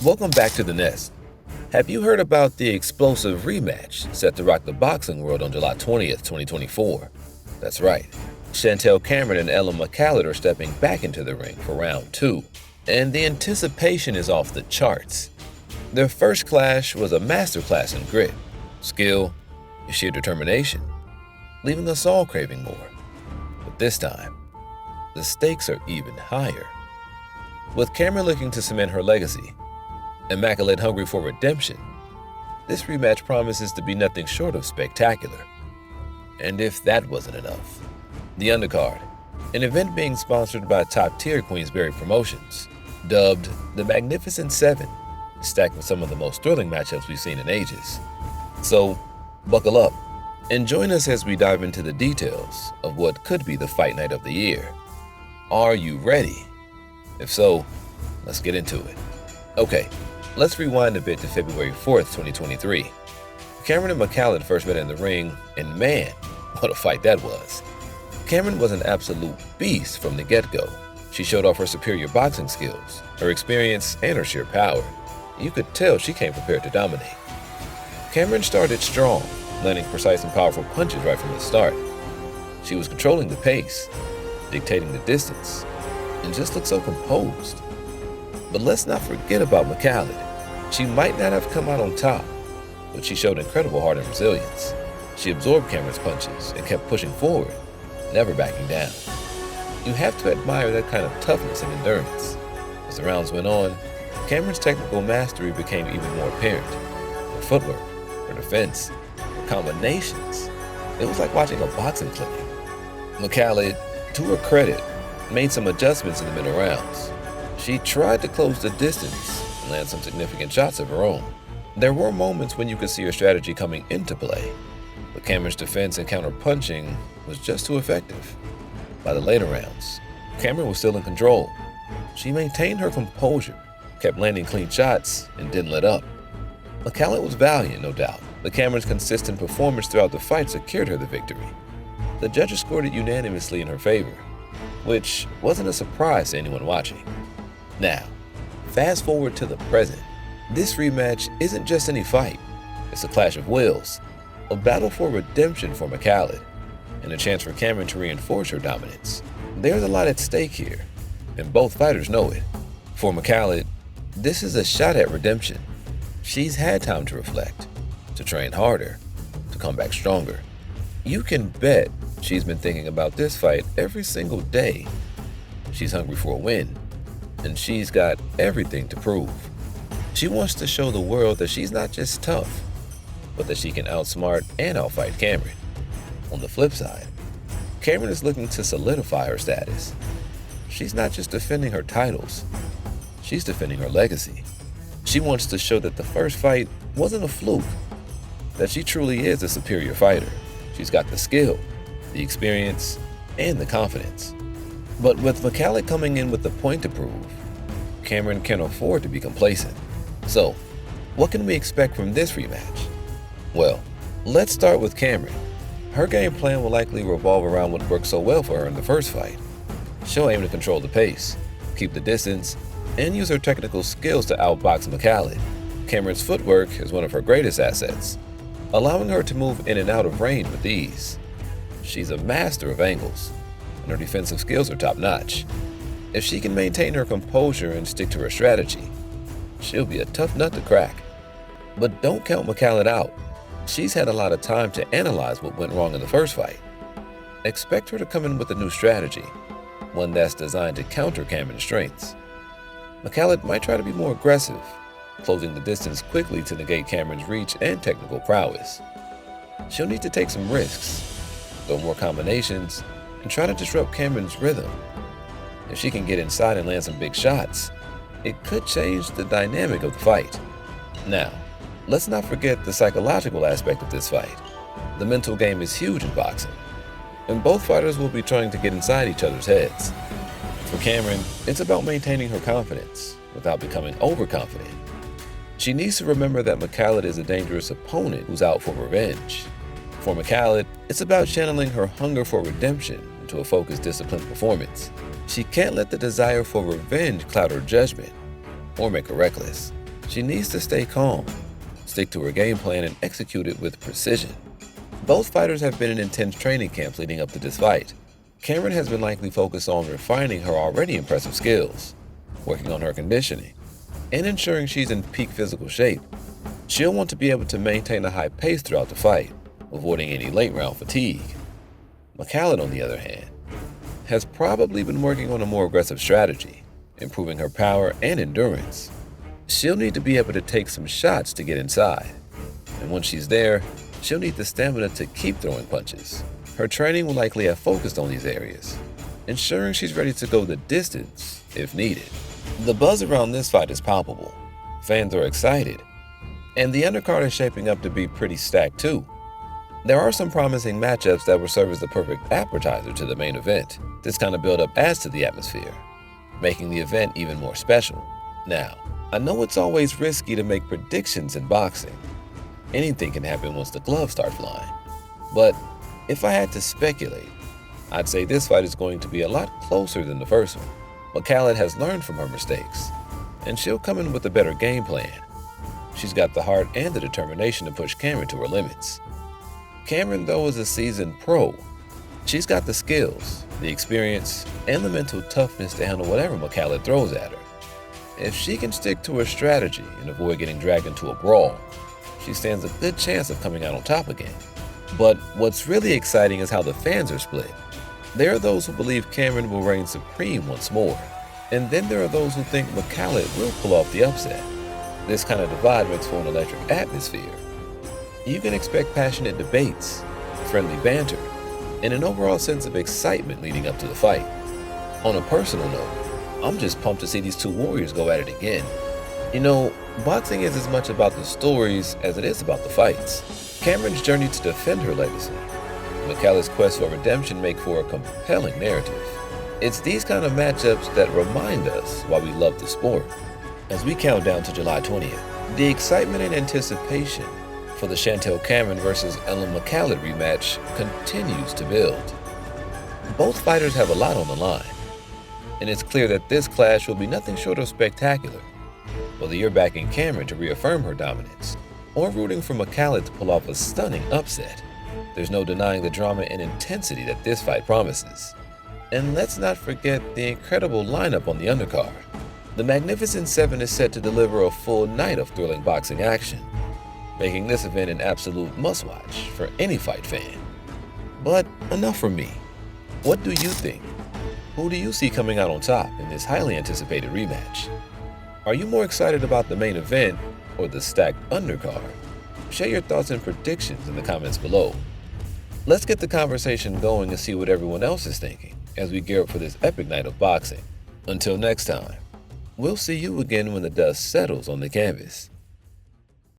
Welcome back to the Nest. Have you heard about the explosive rematch set to rock the boxing world on July 20th, 2024? That's right. Chantelle Cameron and Elhem Mekhaled are stepping back into the ring for round two, and the anticipation is off the charts. Their first clash was a masterclass in grit, skill, and sheer determination, leaving us all craving more. But this time, the stakes are even higher. With Cameron looking to cement her legacy, and Mekhaled hungry for redemption, this rematch promises to be nothing short of spectacular. And if that wasn't enough, the undercard, an event being sponsored by top-tier Queensberry Promotions, dubbed the Magnificent Seven, is stacked with some of the most thrilling matchups we've seen in ages. So, buckle up and join us as we dive into the details of what could be the fight night of the year. Are you ready? If so, let's get into it. Okay, let's rewind a bit to February 4th, 2023. Cameron and Mekhaled first met in the ring, and man, what a fight that was. Cameron was an absolute beast from the get-go. She showed off her superior boxing skills, her experience, and her sheer power. You could tell she came prepared to dominate. Cameron started strong, landing precise and powerful punches right from the start. She was controlling the pace, dictating the distance, and just looked so composed. But let's not forget about Mekhaled. She might not have come out on top, but she showed incredible heart and resilience. She absorbed Cameron's punches and kept pushing forward, never backing down. You have to admire that kind of toughness and endurance. As the rounds went on, Cameron's technical mastery became even more apparent. Her footwork, her defense, her combinations. It was like watching a boxing clinic. Mekhaled, to her credit, made some adjustments in the middle rounds. She tried to close the distance and land some significant shots of her own. There were moments when you could see her strategy coming into play, but Cameron's defense and counter-punching was just too effective. By the later rounds, Cameron was still in control. She maintained her composure, kept landing clean shots, and didn't let up. Mekhaled was valiant, no doubt, but Cameron's consistent performance throughout the fight secured her the victory. The judges scored it unanimously in her favor, which wasn't a surprise to anyone watching. Now, fast forward to the present. This rematch isn't just any fight. It's a clash of wills, a battle for redemption for Mekhaled, and a chance for Cameron to reinforce her dominance. There's a lot at stake here, and both fighters know it. For Mekhaled, this is a shot at redemption. She's had time to reflect, to train harder, to come back stronger. You can bet she's been thinking about this fight every single day. She's hungry for a win, and she's got everything to prove. She wants to show the world that she's not just tough, but that she can outsmart and outfight Cameron. On the flip side, Cameron is looking to solidify her status. She's not just defending her titles, she's defending her legacy. She wants to show that the first fight wasn't a fluke, that she truly is a superior fighter. She's got the skill, the experience, and the confidence. But with Mekhaled coming in with the point to prove, Cameron can't afford to be complacent. So, what can we expect from this rematch? Well, let's start with Cameron. Her game plan will likely revolve around what worked so well for her in the first fight. She'll aim to control the pace, keep the distance, and use her technical skills to outbox Mekhaled. Cameron's footwork is one of her greatest assets, allowing her to move in and out of range with ease. She's a master of angles, and her defensive skills are top-notch. If she can maintain her composure and stick to her strategy, she'll be a tough nut to crack. But don't count Mekhaled out. She's had a lot of time to analyze what went wrong in the first fight. Expect her to come in with a new strategy, one that's designed to counter Cameron's strengths. Mekhaled might try to be more aggressive, closing the distance quickly to negate Cameron's reach and technical prowess. She'll need to take some risks, throw more combinations, and try to disrupt Cameron's rhythm. If she can get inside and land some big shots, it could change the dynamic of the fight. Now, let's not forget the psychological aspect of this fight. The mental game is huge in boxing, and both fighters will be trying to get inside each other's heads. For Cameron, it's about maintaining her confidence without becoming overconfident. She needs to remember that Mekhaled is a dangerous opponent who's out for revenge. For Mekhaled, it's about channeling her hunger for redemption into a focused, disciplined performance. She can't let the desire for revenge cloud her judgment or make her reckless. She needs to stay calm, stick to her game plan, and execute it with precision. Both fighters have been in intense training camps leading up to this fight. Cameron has been likely focused on refining her already impressive skills, working on her conditioning, and ensuring she's in peak physical shape. She'll want to be able to maintain a high pace throughout the fight, avoiding any late-round fatigue. Mekhaled, on the other hand, has probably been working on a more aggressive strategy, improving her power and endurance. She'll need to be able to take some shots to get inside, and once she's there, she'll need the stamina to keep throwing punches. Her training will likely have focused on these areas, ensuring she's ready to go the distance if needed. The buzz around this fight is palpable. Fans are excited, and the undercard is shaping up to be pretty stacked too. There are some promising matchups that will serve as the perfect appetizer to the main event. This kind of build-up adds to the atmosphere, making the event even more special. Now, I know it's always risky to make predictions in boxing. Anything can happen once the gloves start flying. But if I had to speculate, I'd say this fight is going to be a lot closer than the first one. Mekhaled has learned from her mistakes, and she'll come in with a better game plan. She's got the heart and the determination to push Cameron to her limits. Cameron, though, is a seasoned pro. She's got the skills, the experience, and the mental toughness to handle whatever Mekhaled throws at her. If she can stick to her strategy and avoid getting dragged into a brawl, she stands a good chance of coming out on top again. But what's really exciting is how the fans are split. There are those who believe Cameron will reign supreme once more, and then there are those who think Mekhaled will pull off the upset. This kind of divide makes for an electric atmosphere. You can expect passionate debates, friendly banter, and an overall sense of excitement leading up to the fight. On a personal note, I'm just pumped to see these two warriors go at it again. You know, boxing is as much about the stories as it is about the fights. Cameron's journey to defend her legacy, Mekhaled's quest for redemption make for a compelling narrative. It's these kind of matchups that remind us why we love the sport. As we count down to July 20th, the excitement and anticipation for the Chantelle Cameron versus Elhem Mekhaled rematch continues to build. Both fighters have a lot on the line, and it's clear that this clash will be nothing short of spectacular. Whether you're backing Cameron to reaffirm her dominance, or rooting for Mekhaled to pull off a stunning upset, there's no denying the drama and intensity that this fight promises. And let's not forget the incredible lineup on the undercard. The Magnificent Seven is set to deliver a full night of thrilling boxing action, making this event an absolute must-watch for any fight fan. But enough from me. What do you think? Who do you see coming out on top in this highly anticipated rematch? Are you more excited about the main event or the stacked undercard? Share your thoughts and predictions in the comments below. Let's get the conversation going and see what everyone else is thinking as we gear up for this epic night of boxing. Until next time, we'll see you again when the dust settles on the canvas.